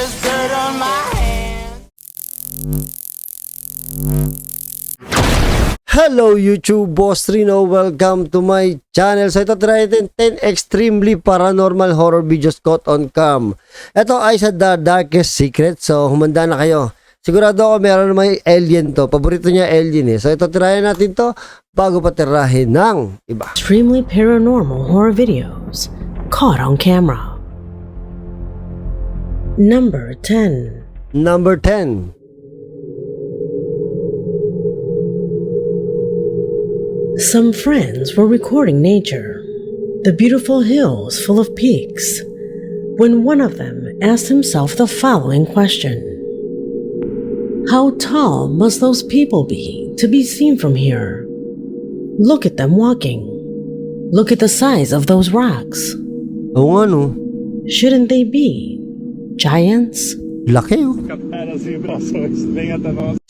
there's dirt on my hands. Hello YouTube, Boss Rino. Welcome to my channel. So ito try natin 10 extremely paranormal horror videos caught on cam. Ito ay sa The Darkest Secret. So humanda na kayo. Sigurado ako meron may alien to. Paborito niya alien eh. So ito try natin to bago patirahin ng iba. Extremely paranormal horror videos caught on camera. Number 10. Number 10. Some friends were recording nature, the beautiful hills full of peaks, when one of them asked himself the following question. How tall must those people be to be seen from here? Look at them walking. Look at the size of those rocks. Oo nga no. Shouldn't they be giants? Laki oh.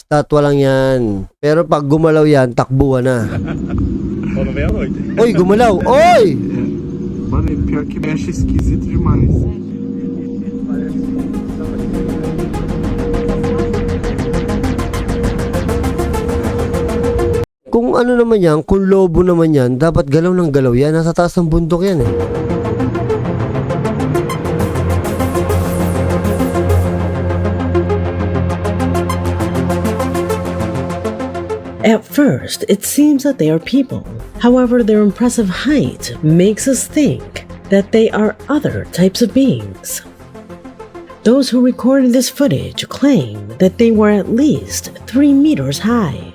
Statwa lang yan. Pero pag gumalaw yan, takbuhan na. Oy, gumalaw! Oy! Mano, pior que mexe esquisito demais. Kung ano naman yan, kung lobo naman yan, dapat galaw ng galaw yan. Nasa taas ng bundok yan eh. At first, it seems that they are people. However, their impressive height makes us think that they are other types of beings. Those who recorded this footage claim that they were at least 3 meters high.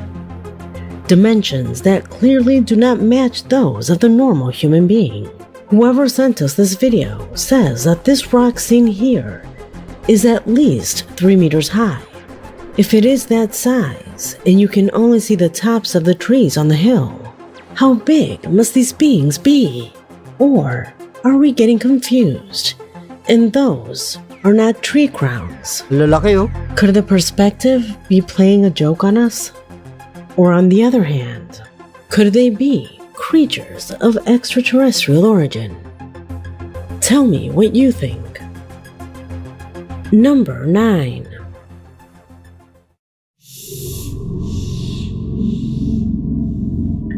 Dimensions that clearly do not match those of the normal human being. Whoever sent us this video says that this rock seen here is at least 3 meters high. If it is that size, and you can only see the tops of the trees on the hill, how big must these beings be? Or are we getting confused? And those are not tree crowns. Lalaki oh. Could the perspective be playing a joke on us? Or on the other hand, could they be creatures of extraterrestrial origin? Tell me what you think. Number 9.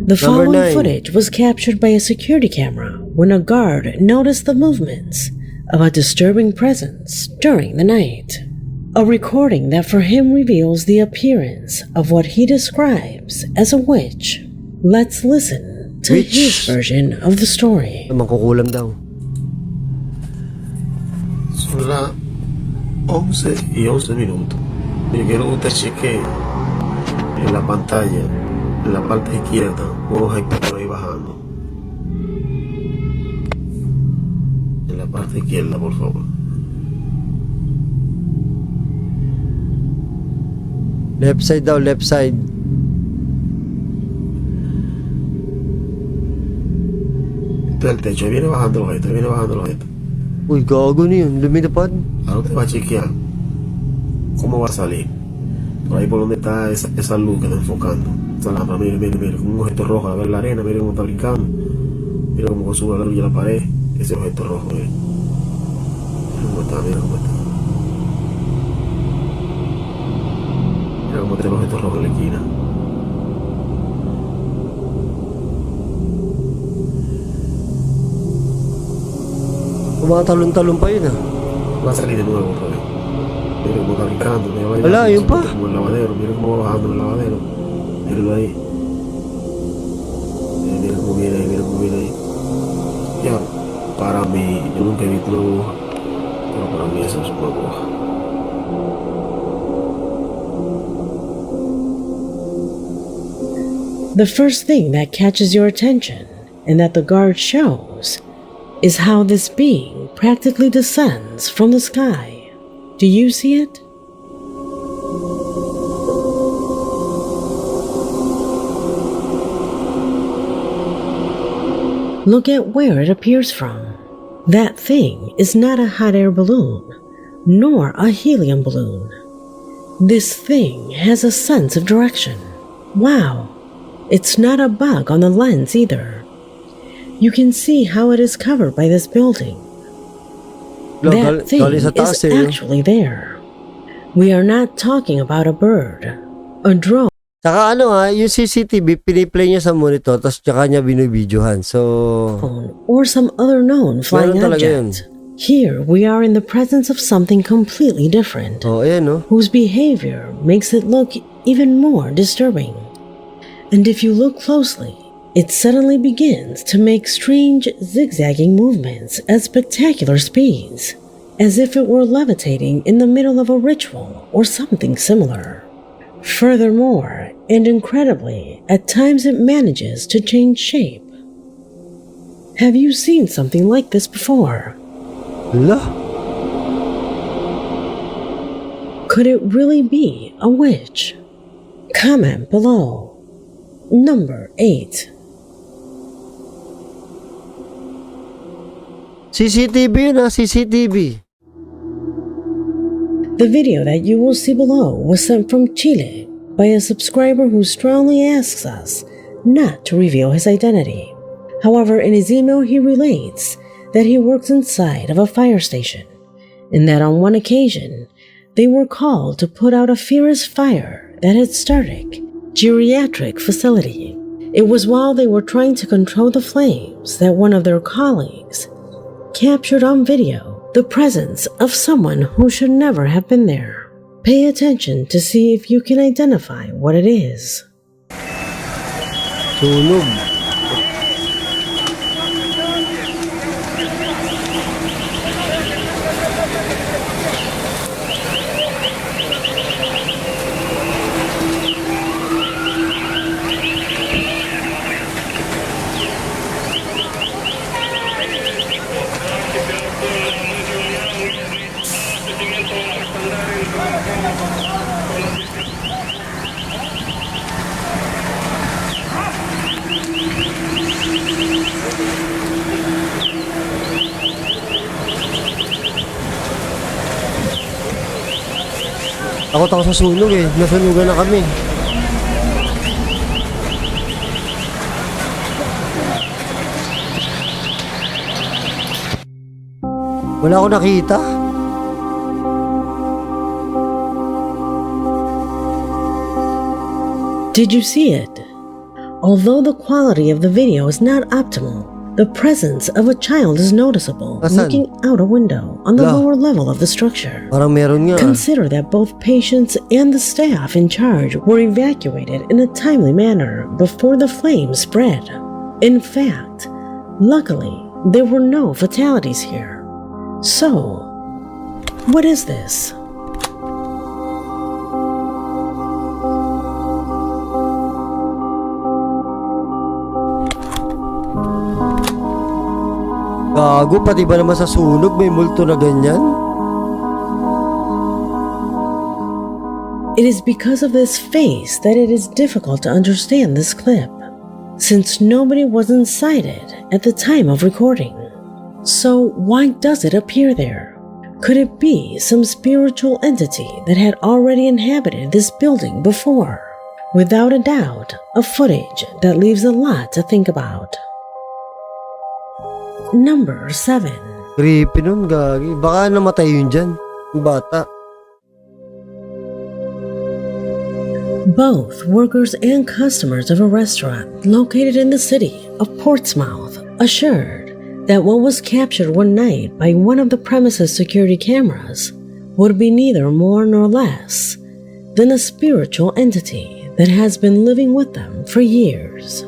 The Number following 9. footage was captured by a security camera when a guard noticed the movements of a disturbing presence during the night. A recording that for him reveals the appearance of what he describes as a witch. Let's listen to Witch. his version of the story. Mangkukulam daw. Son las 11:11. Yo quiero que usted chequee en la pantalla, en la parte izquierda, un objeto ahí bajando. En la parte izquierda, por favor. Left side daw, left side. Este es el techo, ahí viene bajando el objeto, viene bajando el objeto. Uy, gago na yun. Lumilipad. Ahora usted va a chequear cómo va a salir. Por ahí por donde está esa luz que está enfocando. Esa lámpara, mire, mire, mire, como un objeto rojo, a ver la arena, mire cómo está brincando. Mire cómo sube la luz y la pared. Ese objeto rojo, mire. Mire cómo está, mire cómo está. Mira cómo está el objeto rojo en la esquina. Tumatalon-talon pa yun ah. Va a salir de nuevo otra vez. Mira cómo está brincando. Mira, va Hola, yun pa. como el lavadero. Mira cómo va bajando el lavadero. Míralo ahí. Mira cómo viene ahí, mira cómo viene ahí. Ya, para mí, yo nunca he visto una bruja. Pero para mí eso es una bruja. The first thing that catches your attention and that the guard shows is how this being practically descends from the sky. Do you see it? Look at where it appears from. That thing is not a hot air balloon, nor a helium balloon. This thing has a sense of direction. Wow, it's not a bug on the lens either. You can see how it is covered by this building. That thing galing sa taas is eh. No? actually there. We are not talking about a bird, a drone, Tsaka yung CCTV, piniplay niya sa monitor, tapos tsaka niya binibidyohan. So, or some other known flying meron talaga yun. object. Here, we are in the presence of something completely different, Oh, ayan no. whose behavior makes it look even more disturbing. And if you look closely, it suddenly begins to make strange zigzagging movements at spectacular speeds, as if it were levitating in the middle of a ritual or something similar. Furthermore, and incredibly, at times it manages to change shape. Have you seen something like this before? Hala? Could it really be a witch? Comment below. Number 8. CCTV yun CCTV. The video that you will see below was sent from Chile by a subscriber who strongly asks us not to reveal his identity. However, in his email he relates that he works inside of a fire station and that on one occasion they were called to put out a fierce fire that had started geriatric facility. It was while they were trying to control the flames that one of their colleagues captured on video the presence of someone who should never have been there. Pay attention to see if you can identify what it is. Sunog. Takot ako sa sunog eh. Nasunugan na kami. Wala akong nakita. Did you see it? Although the quality of the video is not optimal, the presence of a child is noticeable Asan? looking out a window on the Wala. lower level of the structure. Parang meron nga. Consider that both patients and the staff in charge were evacuated in a timely manner before the flames spread. In fact, luckily, there were no fatalities here. So, what is this? Gago, pati ba naman sa sunog may multo na ganyan? It is because of this face that it is difficult to understand this clip, since nobody was inside it at the time of recording. So why does it appear there? Could it be some spiritual entity that had already inhabited this building before? Without a doubt, a footage that leaves a lot to think about. Number 7. Creepy nun, gagi. Baka namatay yun dyan. Yung bata. Both workers and customers of a restaurant located in the city of Portsmouth assured that what was captured one night by one of the premises security cameras would be neither more nor less than a spiritual entity that has been living with them for years.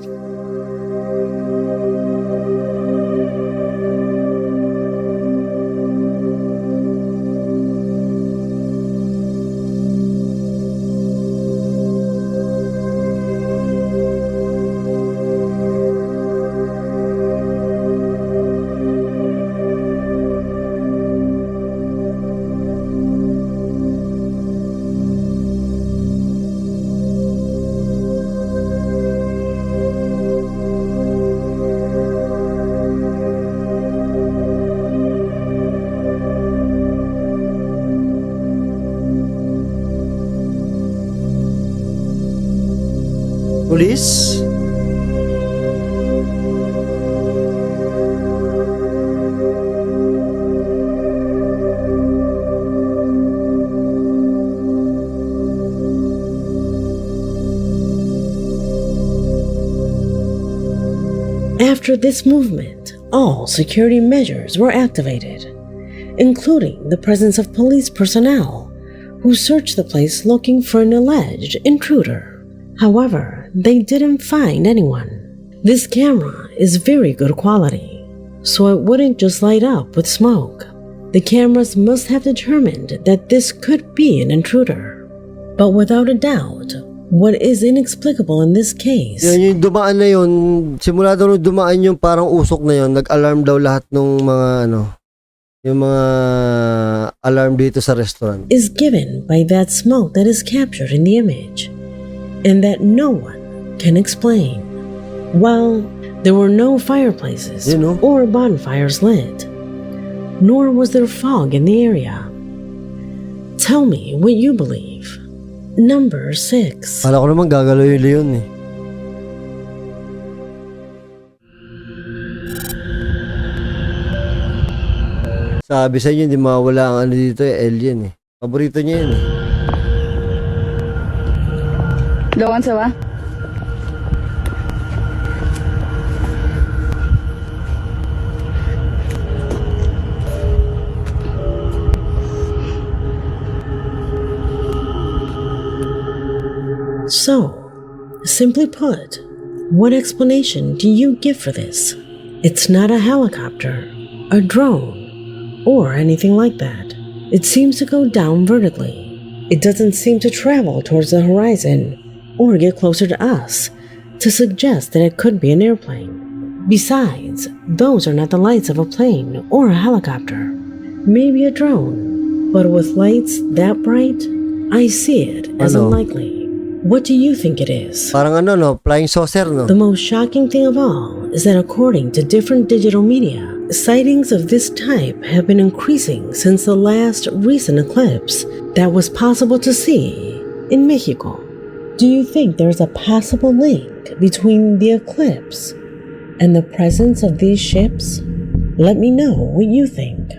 Police? After this movement, all security measures were activated, including the presence of police personnel who searched the place looking for an alleged intruder. However, they didn't find anyone. This camera is very good quality, so it wouldn't just light up with smoke. The cameras must have determined that this could be an intruder. But without a doubt, what is inexplicable in this case... Yan yung dumaan na yun, simula daw nung dumaan yung parang usok na yun, nag-alarm daw lahat ng mga yung mga alarm dito sa restaurant. ...is given by that smoke that is captured in the image, and that no one can explain. Well, there were no fireplaces or bonfires lit, nor was there fog in the area. Tell me what you believe. Number 6. Kala ko naman gagalaw yung leon eh. Sabi sa inyo, hindi mawala ang dito alien eh. Paborito niya yun eh. Lawan sa ba? So, simply put, what explanation do you give for this? It's not a helicopter, a drone, or anything like that. It seems to go down vertically. It doesn't seem to travel towards the horizon or get closer to us to suggest that it could be an airplane. Besides, those are not the lights of a plane or a helicopter. Maybe a drone, but with lights that bright, I see it as unlikely. What do you think it is? Parang flying saucer, no? The most shocking thing of all is that according to different digital media, sightings of this type have been increasing since the last recent eclipse that was possible to see in Mexico. Do you think there's a possible link between the eclipse and the presence of these ships? Let me know what you think.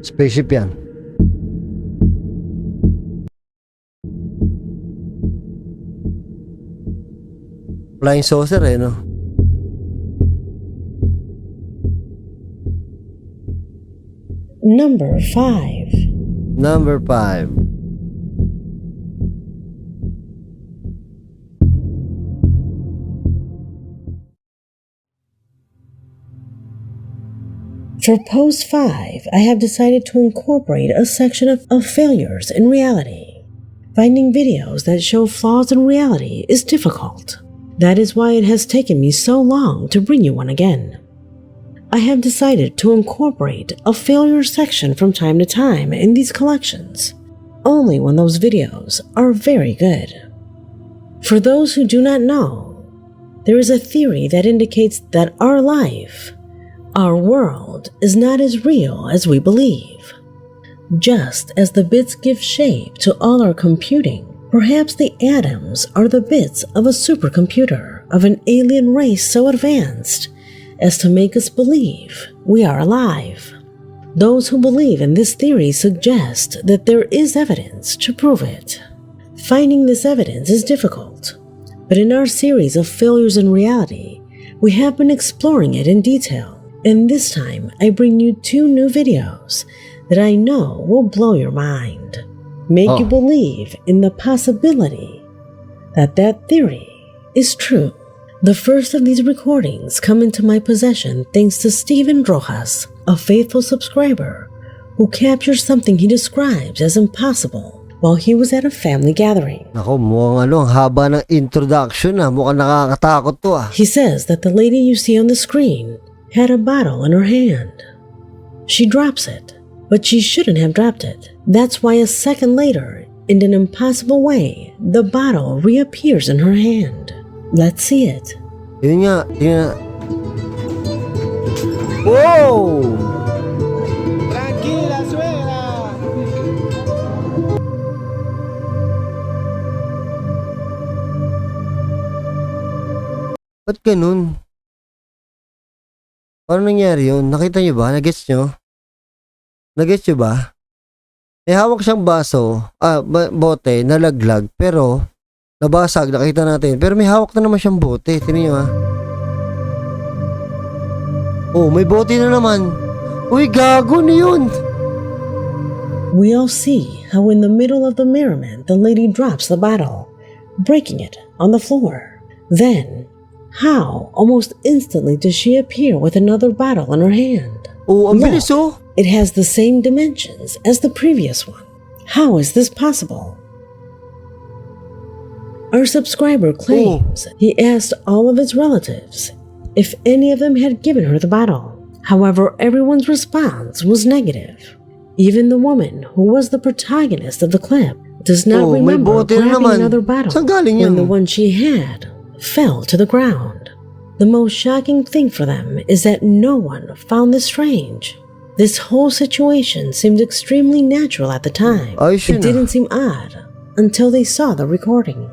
Spaceship yan. Flying saucer eh, no? Number 5. Number 5. For post 5, I have decided to incorporate a section of failures in reality. Finding videos that show flaws in reality is difficult. That is why it has taken me so long to bring you one again. I have decided to incorporate a failure section from time to time in these collections, only when those videos are very good. For those who do not know, there is a theory that indicates that our life, our world, is not as real as we believe. Just as the bits give shape to all our computing, perhaps the atoms are the bits of a supercomputer of an alien race so advanced as to make us believe we are alive. Those who believe in this theory suggest that there is evidence to prove it. Finding this evidence is difficult, but in our series of failures in reality, we have been exploring it in detail, and this time I bring you 2 new videos that I know will blow your mind. Make you believe in the possibility that that theory is true. The first of these recordings come into my possession thanks to Steven Rojas, a faithful subscriber who captures something he describes as impossible while he was at a family gathering. Nako, mukhang ang haba ng introduction mukhang nakakatakot to He says that the lady you see on the screen had a bottle in her hand. She drops it, but she shouldn't have dropped it. That's why a second later, in an impossible way, the bottle reappears in her hand. Let's see it. Yun nga. Whoa! Tranquila, suegra. Ba't ganun? Paano nangyari yun? Nakita nyo ba? Nagets nyo? Nagets nyo ba? May hawak siyang baso, bote, nalaglag, pero nabasag, nakita natin. Pero may hawak na naman siyang bote. Tingnan nyo Oh, may bote na naman. Uy, gago na yun. We all see how in the middle of the merriment the lady drops the bottle, breaking it on the floor. Then, how almost instantly does she appear with another bottle in her hand? Oh, ang Look, bilis oh. it has the same dimensions as the previous one. How is this possible? Our subscriber claims he asked all of his relatives if any of them had given her the bottle. However, everyone's response was negative. Even the woman who was the protagonist of the clip does not Oh, may remember bote na grabbing naman. another bottle Saan galing when yan? the one she had fell to the ground. The most shocking thing for them is that no one found this strange. This whole situation seemed extremely natural at the time. Ayos yun It didn't seem odd until they saw the recording.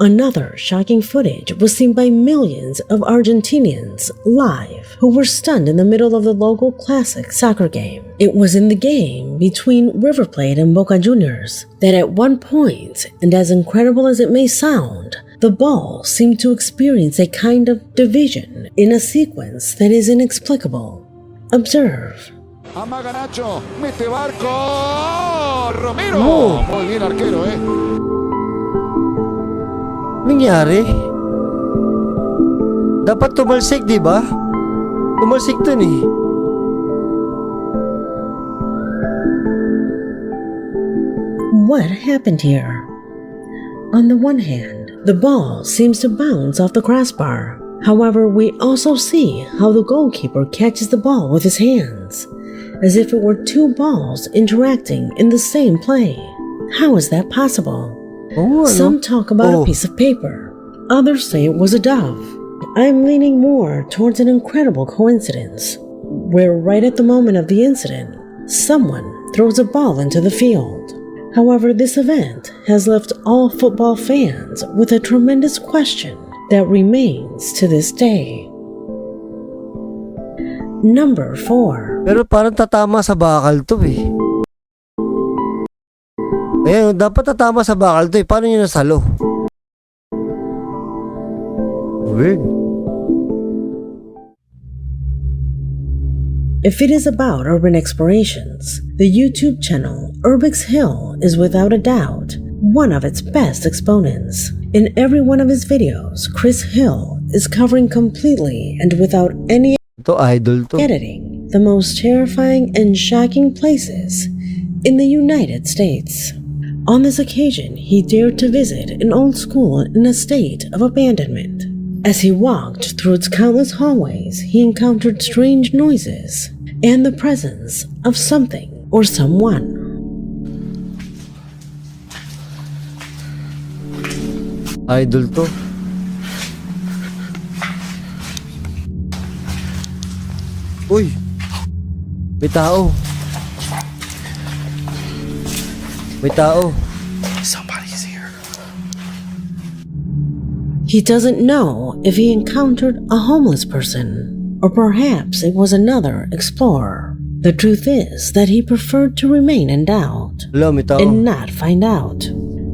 Another shocking footage was seen by millions of Argentinians live who were stunned in the middle of the local classic soccer game. It was in the game between River Plate and Boca Juniors that at one point, and as incredible as it may sound, the ball seemed to experience a kind of division in a sequence that is inexplicable. Observe. Amaga Nacho, mete barco, Romero. Oh. Muy bien arquero, Nangyari? Dapat tumalsik, di ba? Tumalsik dun eh. What happened here? On the one hand, the ball seems to bounce off the crossbar. However, we also see how the goalkeeper catches the ball with his hands, as if it were two balls interacting in the same play. How is that possible? Oh, ano? Some talk about Oh. a piece of paper. Others say it was a dove. I'm leaning more towards an incredible coincidence, where right at the moment of the incident, someone throws a ball into the field. However, this event has left all football fans with a tremendous question that remains to this day. Number 4. Pero parang tatama sa bakal to eh. Ayan, dapat tatama sa bakal to eh. Paano nyo nasalo? Weird. If it is about urban explorations, the YouTube channel Urbix Hill is without a doubt one of its best exponents. In every one of his videos, Chris Hill is covering completely and without any Ito, idol to. editing the most terrifying and shocking places in the United States. On this occasion, he dared to visit an old school in a state of abandonment. As he walked through its countless hallways, he encountered strange noises and the presence of something or someone. Idol to. Uy! May tao. May tao. Somebody's here. He doesn't know if he encountered a homeless person, or perhaps it was another explorer. The truth is that he preferred to remain in doubt Wala, may tao. and not find out.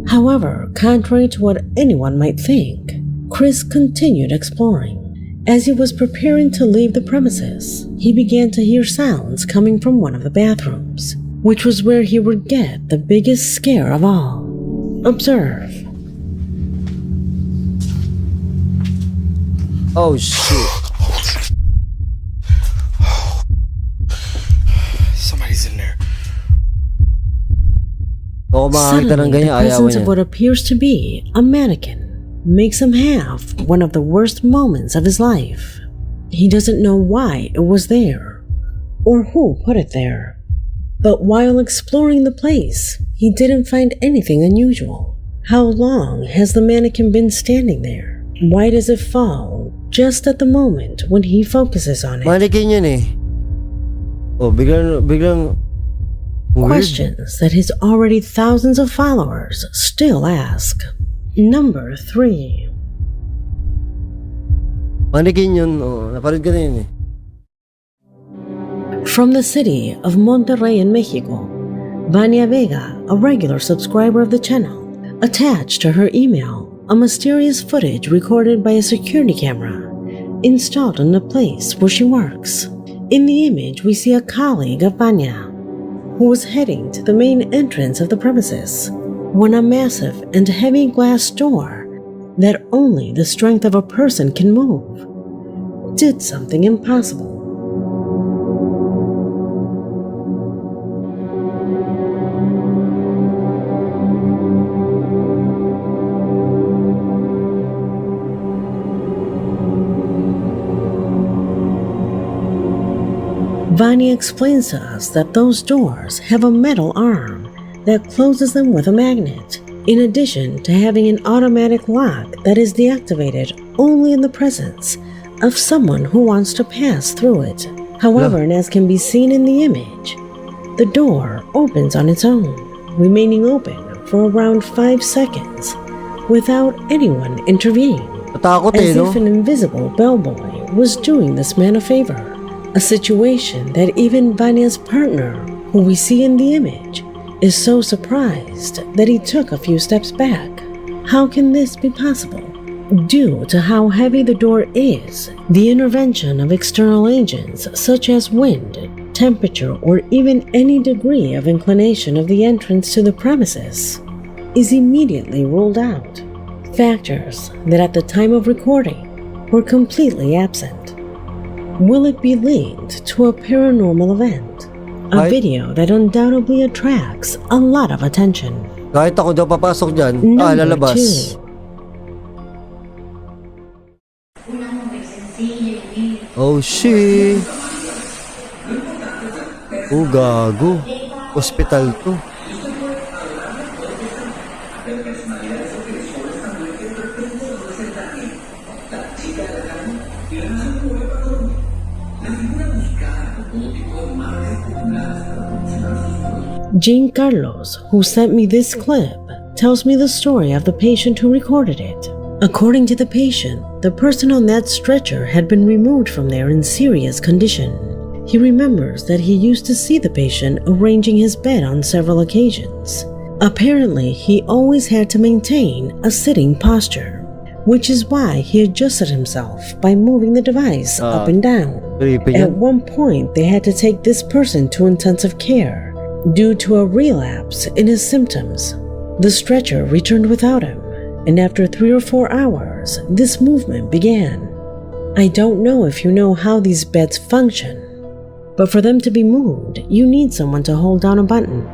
However, contrary to what anyone might think, Chris continued exploring. As he was preparing to leave the premises, he began to hear sounds coming from one of the bathrooms, which was where he would get the biggest scare of all. Observe. Oh shit. Somebody's in there. Ako makakita ng Suddenly, ganyan, the ayawan presence niya. of what appears to be a mannequin makes him have one of the worst moments of his life. He doesn't know why it was there, or who put it there. But while exploring the place, he didn't find anything unusual. How long has the mannequin been standing there? Why does it fall just at the moment when he focuses on it? Mannequin yun eh. Oh, biglang weird. Questions that his already thousands of followers still ask. Number 3. Mannequin yun. Oh, napanood ko na yun eh. From the city of Monterrey in Mexico, Vania Vega, a regular subscriber of the channel, Attached to her email, a mysterious footage recorded by a security camera installed in the place where she works. In the image, we see a colleague of Vanya who was heading to the main entrance of the premises when a massive and heavy glass door that only the strength of a person can move did something impossible. Vanya explains to us that those doors have a metal arm that closes them with a magnet, in addition to having an automatic lock that is deactivated only in the presence of someone who wants to pass through it. However, and as can be seen in the image, the door opens on its own, remaining open for around 5 seconds without anyone intervening, Takot as no? if an invisible bellboy was doing this man a favor. A situation that even Vanya's partner, who we see in the image, is so surprised that he took a few steps back. How can this be possible? Due to how heavy the door is, the intervention of external agents such as wind, temperature, or even any degree of inclination of the entrance to the premises is immediately ruled out. Factors that at the time of recording were completely absent. Will it be linked to a paranormal event? A video that undoubtedly attracts a lot of attention. Kahit ako daw papasok dyan, Number lalabas. 2. Oh shit. Oh gago. Hospital to. Jean Carlos, who sent me this clip, tells me the story of the patient who recorded it. According to the patient, the person on that stretcher had been removed from there in serious condition. He remembers that he used to see the patient arranging his bed on several occasions. Apparently, he always had to maintain a sitting posture, which is why he adjusted himself by moving the device up and down. At one point, they had to take this person to intensive care due to a relapse in his symptoms. The stretcher returned without him, and after 3 or 4 hours, this movement began. I don't know if you know how these beds function, but for them to be moved, you need someone to hold down a button.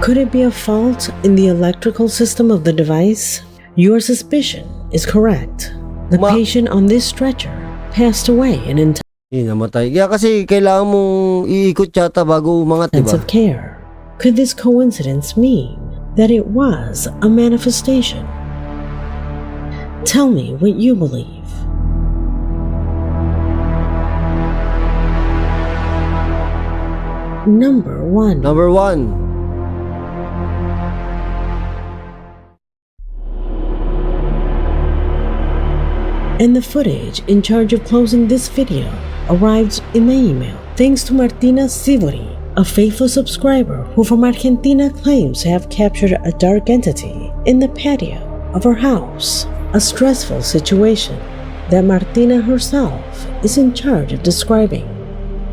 Could it be a fault in the electrical system of the device? Your suspicion is correct. The patient on this stretcher passed away in namatay. Kaya kasi kailangan mong iikot yata bago umangat, diba? intensive care. Could this coincidence mean that it was a manifestation? Tell me what you believe. Number 1. Number 1. And the footage in charge of closing this video arrived in my email thanks to Martina Sivori, a faithful subscriber who from Argentina claims to have captured a dark entity in the patio of her house. A stressful situation that Martina herself is in charge of describing.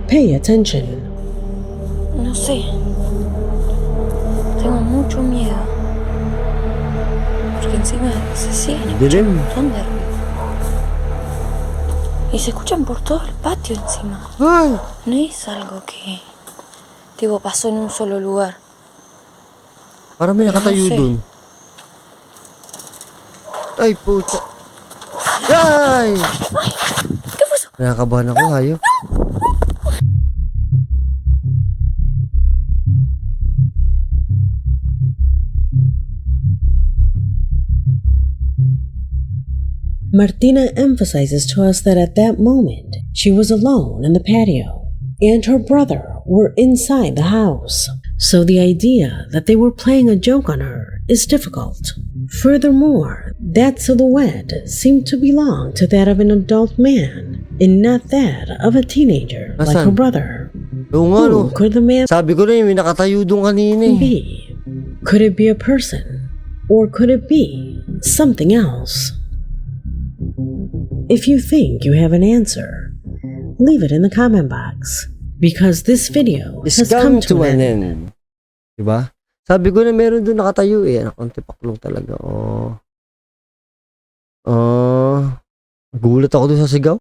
Pay attention. No sé. Tengo mucho miedo. Porque encima se siguen escuchando un montón de ruido. Y se escuchan por todo el patio encima. Ay. No es algo que tipo pasó en un solo lugar. Parang may nakatayo dun. Ay, puta. Ay! ¿Qué fue eso? Nakakabahan ako, hayop. Martina emphasizes to us that at that moment, she was alone in the patio, and her brother were inside the house. So the idea that they were playing a joke on her is difficult. Furthermore, that silhouette seemed to belong to that of an adult man, and not that of a teenager like her brother. Oo nga, no. Who could the man Sabi ko na yun, may nakatayo dun kanina eh. be? Could it be a person Or could it be something else? If you think you have an answer, leave it in the comment box, because this video It's has come come to an end. end. Diba? Sabi ko na meron doon nakatayo eh. Anak, ang tipaklong talaga. Gulat ako doon sa sigaw.